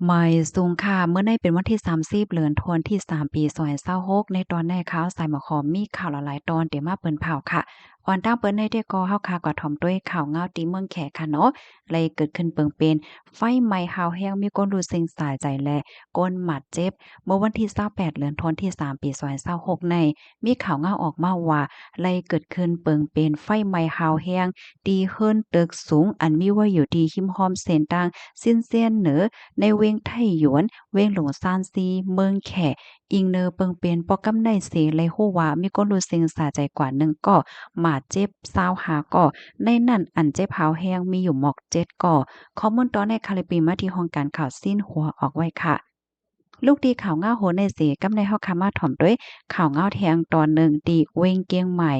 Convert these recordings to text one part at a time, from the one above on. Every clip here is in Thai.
ไม่สูงค่ะเมื่อในเป็นวันที่30เดือนธันวาคมที่3ปี2026ในตอนในข่าวสายหมอขอมมีข่าวหลายๆตอนเดี๋ยวมาเปิ้นเผาค่ะก่อนตั้งเปิ้นในที่ก็เฮาค่ะก็ถ่อมด้วยข่าวเงาตีเมืองแขค่ะเนาะเลยเกิดขึ้นเปิงเป็นไฟไหม้หาวแฮงมีคนรู้สึกสาใจและก้นหมัดเจ็บเมื่อวันที่28เดือนธันวาคมที่3ปี2026ในมีข่าวเงาออกมาว่าเลยเกิดขึ้นเปิงเป็นไฟไหม้หาวแฮงตีเฮิรนตึกสูงอันมีไว้อยู่ที่หิมห้อมเส้นต่างสิ้นเซียนเหนือ ในเวงไทหยวนเวงหลงซานซีเมืองแขอิงเนอเปิงเป็นปอกำในเสเลยฮู้ว่ามีคนรู้สึกสาใจกว่าหนึ่งก็หมาเจ็บ25ก็ในนั้นอันเจ็บหาวแฮงมีอยู่หมอก7ก็ข้อมูลตอนในคาลิปีมาที่ห้องการข่าวสิ้นหัวออกไว้ค่ะลูกดีข่าวง้าวโหในเสกำในเฮาคามาถ่อมด้วยข่าวง้าวแทงตอนหนึ่งดีเวงเกียงใหม่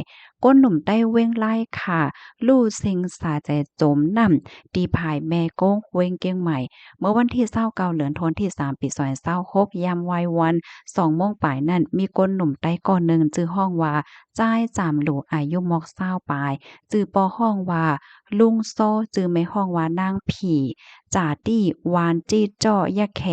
ก้นหนุ่มใต้เวงไล่ค่ะลู่ซิงสาใจจมน้ำตีภายแม่โก้งเวงเกียงใหม่เมื่อวันที่29เดือนธันวาคมที่3ปี2026ยามวัยวัน2โมงปลายนั้นมีก้นหนุ่มใต้ก่อนหนึ่งชื่อห้องว่าจ้ายจามหลูอายุมอก20ปลายจื่อปอห้องว่าลุงโซจื่อไม่ห้องว่านางผีจ่าตี้วานจี้จ้อยะแข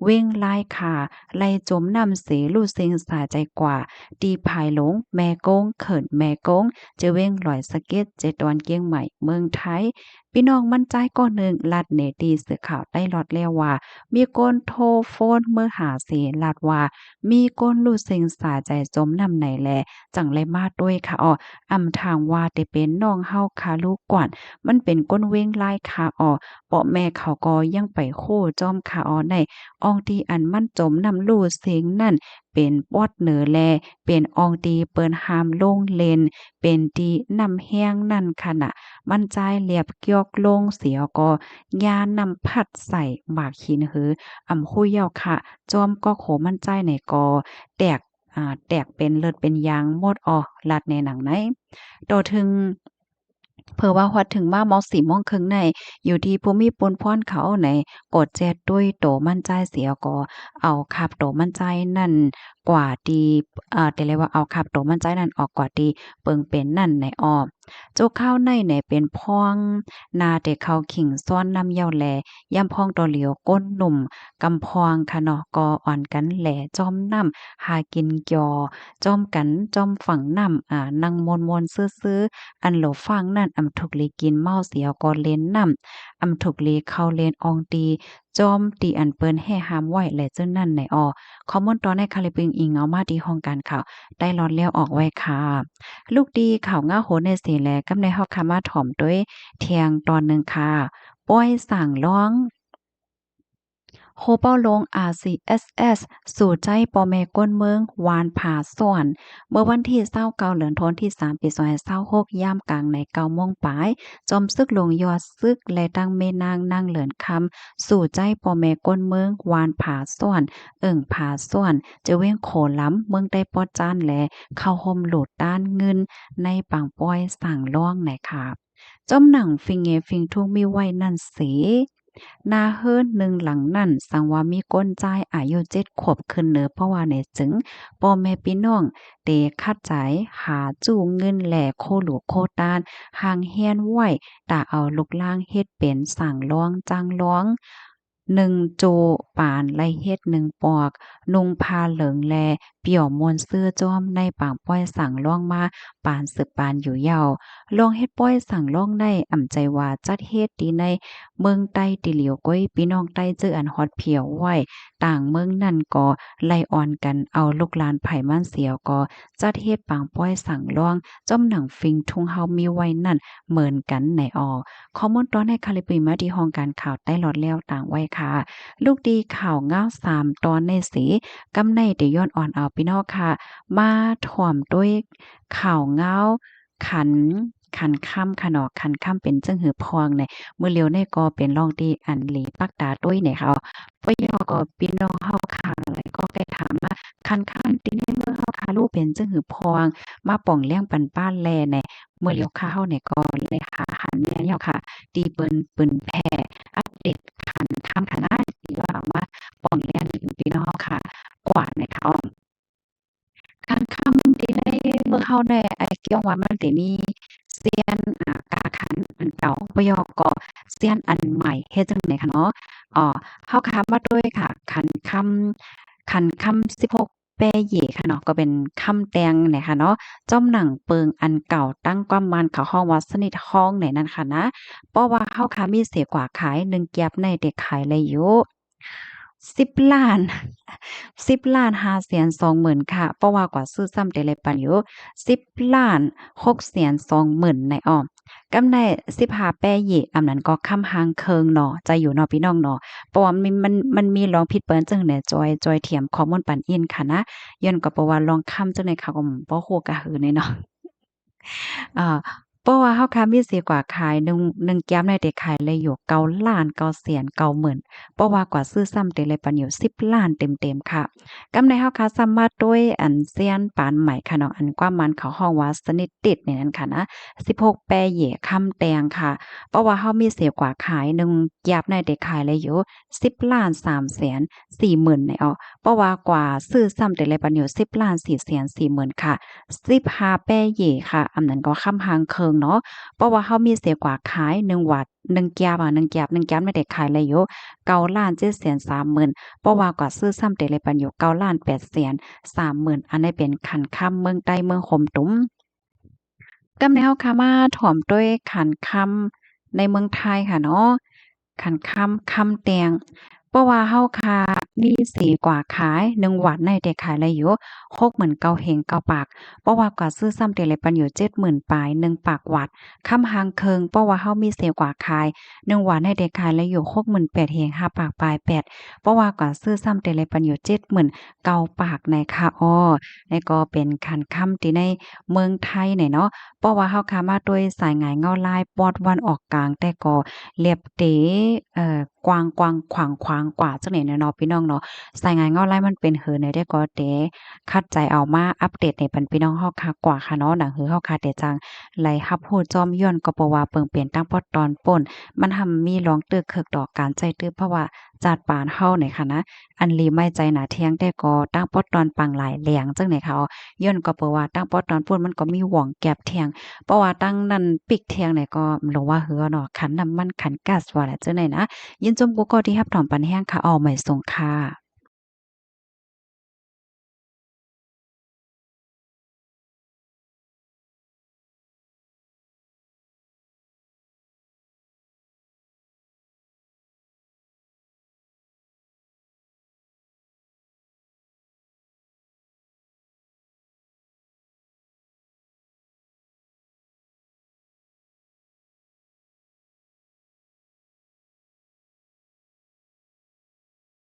เว้งลายขาไล่จมน้ำเสลู่เซ็งสาใจกว่าตีภายหลงแม่กงเขินแม่กงจะเว้งลอยสะเก็ดเจดอนเกียงใหม่เมืองไทยพี่น้องมั่นใจก้อนหนึ่งลัดเนตีเสือข่าวได้ลอดแล้วว่ามีคนโทรโฟนเมื่อหาเสลัดว่ามีคนลู่เซ็งสาใจจมน้ำไหนแลจังไรมาด้วยค่ะอ้ออำทางว่าแต่เป็นน้องเฮาคาลูกกว่านมันเป็นก้นเว้งลายคาอ้อเปาะแม่เขาก็ยังไปโคจอมคาอ้อใน อองตีอันมั่นจมนำลู่เสียงนั่นเป็นปอดเหนือแลเป็นอองตีเปิ้นหามลงเลนเป็นตีนำแห้งนั่นขณะมั่นใจเรียบเกียกลงเสียก็ยานำพัดใส่หมากหินหืออำคุยเย้าค่ะจอมก็โขมั่นใจในกอแตกแตกเป็นเลือดเป็นยางหมดออลัดในหนังไหนต่อถึงเผื่อว่าฮอดถึงมาเมาะ4โมงครึ่งในอยู่ที่ภูมิปนพรเขาในกดแจดด้วยโตมั่นใจเสียก็เอาคับโตมั่นใจนั่นกว่าที่แต่เลยว่าเอาคับโตมั่นใจนั่นออกกว่าที่เปิงเป็นนั่นในอ้อโจกข้าวในเนี่ยเป็นพ้องนาแต่เขาขิงซ้อนน้ำเย้าแลย่ำพ้องตอเหลียวก้นหนุ่มกำพองค่ะเนาะก็อ่อนกันแหลจอมน้ำหากินกอจอมกันจอมฝั่งน้ำนั่งมนๆซื่อๆ อันโหลฟังนั่นอำถูกเลกินเมาเสียก็เล่นนำอำถูกเลเข้าเล่นอองตีจอมตีอันเปิ้นแห่หามไว้และจึงนั่นในข้อมูลตอนในคาลิปึงอิงเอามาที่ห้องการข่าวได้รอดแล้วออกไว้ค่ะลูกดีข่าวง้าโหในเสียแลกำในฮอกคามาถ่อมด้วยเที่ยงตอนหนึ่งค่ะป้อยสั่งร้องโฮเป้าลง RCSS สู่ใจปอแม่ก้นเมืองวานผาส่วนเมื่อวันที่29เดือนธันวาคมที่3ปี2026ยามกลางใน9โมงปลายจอมซึกลงยอดซึกและตั้งแม่นางนางเหลินคำสู่ใจปอแม่ก้นเมืองวานผาส่วนผาส่วนจะเว้งโขล้ำเมืองได้ปอจานและเข้าห่มโหลดด้านเงินในปังป้อยสั่งล่องไหนค่ะจอมหนังฟิงเงฟิงทุ่งมีไว้นั่นเส นาเฮิรนหนึ่งหลังนั่นสังว่ามีก้นจ่ายอายุ7ขวบขึ้นเนอเพราะว่าในจึงพ่อแม่พี่น้องเตคัดใจหาจูงเงินแหล่โคหลูกโคตานห่างเฮียนไว้ตาเอาลูกล่างเฮ็ดเป็นสั่งร้องจังร้อง1โจปานไล่เฮ็ด1ปอกนุงพาเหลิงแลเปี่ยวมวนเสื้อจ้อมในปางป้อยสั่งร้องมาปานสืบปานอยู่เยาว์ลองเฮ็ดป้อยสั่งร้องได้อ่ำใจว่าจัดเฮ็ดดีใน เมืองใต้ติเหลียวก้อยพี่น้องใต้เจออันฮอดเพียวไว้ต่างเมืองนั่นก็ไล่ออนกันเอาลูกหลานไผมันเสียวก็จัดเฮ็ดปางป้อยสั่งล่องจ้อมหนังฟิงทุ่งเฮามีไว้นั่นเหมือนกันในข้อมูลตอนในคาลิปมาที่ห้องการข่าวใต้หลอดแล้วต่างไว้ค่ะลูกดีข่าวง้าว3ตอนในสีกำในได้ย้อนอ่อนเอาพี่น้องค่ะมาถ่อมด้วยข่าวง้าวขันค่ำค่ะเนาะขันค่ำเป็นจังหือพองใน มื้อเลียวในก็เป็นร่องที่อันหลีปักตาด้วยเนี่ยค่ะปยอก็พี่น้องเฮาค่ะอะไรก็ไปถามว่าคันข้างที่ในเมืองเฮาค่ะลูกเป็นจังหือพอง มาป่องเลี้ยงปันป้านแลเนี่ยมื้อเลียวค่ะเฮาเนี่ยก็เลยหาหันแม่นแล้วค่ะตีเปิ้นแผ่อัปเดตคันค่ำคณะที่ว่ามาป่องเลี้ยงพี่น้องเฮาค่ะกว่าเนี่ยค่ะคันค่ำที่ในเมืองเฮาเนี่ยไอ้เกี่ยวว่ามันสิมี เซียนกาขันอันเก่าปยก็เซียนอันใหม่เฮ็ดจังได๋คะเนาะ อ๋อเฮาค้ามาด้วยค่ะขันคำ16แปเหย่ค่ะเนาะก็เป็นคำแตงเนี่ยค่ะเนาะจ้อมหนังเปิงอันเก่าตั้งความมันเขาห้องว่าสนิทห้องเนี่ยนั่นค่ะนะเพราะว่าเฮาค้ามีเสียกว่าขาย1แก๊บในเด็กขายเลยอยู่10,000,000 10,520,000ค่ะเพราะว่ากว่าซื้อซ้ำแต่เลยปันอยู่10,620,000ในอ้อมกำได้15แปเหย่อำนั้นก็ค่ำหางเคิงเนาะใจอยู่เนาะพี่น้องเนาะ เพราะว่ามันมีลองผิดเปิ้นจังเนี่ยจอยเทียมข้อมูลปานอินค่ะนะย้อนก็เพราะว่าลองค้ำจังได๋เขาก็บ่ฮู้กะหือนี่เนาะ อ่าเพราะว่าเฮาค้ามีสิกว่าขายหนึ่งแก้มได้แต่ขายเลยอยู่เก้าล้านเก้าแสนเก้าหมื่นเพราะว่ากว่าซื้อซ้ำเต็เลยปันอยู่10,000,000เต็มๆค่ะกำไรเฮาค้าสามารถด้วยอันเซียนปานใหม่ค่ะเนาะอันกว่ามันเขาฮ้องว่าสนิทติดนี่นั่นค่ะนะ16แปเหย่คำแตงค่ะเพราะว่าเฮามีเสียกว่าขายหนึ่งแก๊บได้แต่ขายเลยอยู่10,340,000ในอ้อเพราะว่ากว่าซื้อซ้ำแต่เลยปันอยู่10,440,000ค่ะ 15แป้เย่ค่ะอันนั้นก็ค่ำหางเคิงเนาะเพราะว่าเฮามีเสียกว่าขาย1วัด1แก้วอะ1แก้ว1แก้วไม่ได้ขายเลยอยู่9,730,000เพราะว่ากว่าซื้อซ้ำเตเลยปันอยู่9,830,000อันนี้เป็นขันค่ำเมืองใต้เมืองขมตุ้มกำในเฮาค่ะมาถ่อมด้วยขันค่ำในเมืองไทยค่ะเนาะขันค่ำแตงเพราะว่าเฮาค่ะมีสีกว่าขาย1วันในแต่ขายได้อยู่69,000เฮง9ปาก เพราะว่ากว่าซื้อซ้ำเตเลยปันอยู่70,000ปลาย1ปากวัดค่ำหางเคิงเพราะว่าเฮามีเสียกว่าขาย1วันให้เด็กขายแล้วอยู่68,000เฮง5ปากปลาย8เพราะว่ากว่าซื้อซ้ำเตเลยปันอยู่70,000เก้าปากในค่ะอ้อนี่ก็เป็นคันค่ำที่ในเมืองไทยเนี่ยเนาะเพราะว่าเฮาขามาด้วยสายหงายเงาลายปอดวันออกกลางแต่ก็เรียบเต๋กวางๆขวางๆกว่าจังได๋เนาะพี่น้องเนาะสายหงายเงาลายมันเป็นเหินได้ก็เต๋ คัดใจเอามาอัปเดตให้ปันพี่น้องเฮาคักกว่าค่ะเนาะหนังหือเฮาคักแต่จังไหลรับรู้จอมย้อนก็เพราะว่าเปิงเปลี่ยนตั้งปอดตอนป่นมันทำมีร้องตึกเคิกดอกการใจตึกเพราะว่าจาดปานเฮานี่ค่ะนะอันลีไม่ใจหนาเที่ยงแต่ก็ตั้งปอดตอนปังหลายแหลงจังได๋ค่ะย้อนก็เพราะว่าตั้งปอดตอนป่นมันก็มีหว่องแก็บเที่ยงเพราะว่าตั้งนั้นปิกเที่ยงนี่ก็ลงว่าเหือเนาะขันน้ำมันขันก๊าซว่าแหละจังได๋นะยินจมกูก็ที่รับถอมปันแห้งค่ะอ้อไม่ส่งค่ะ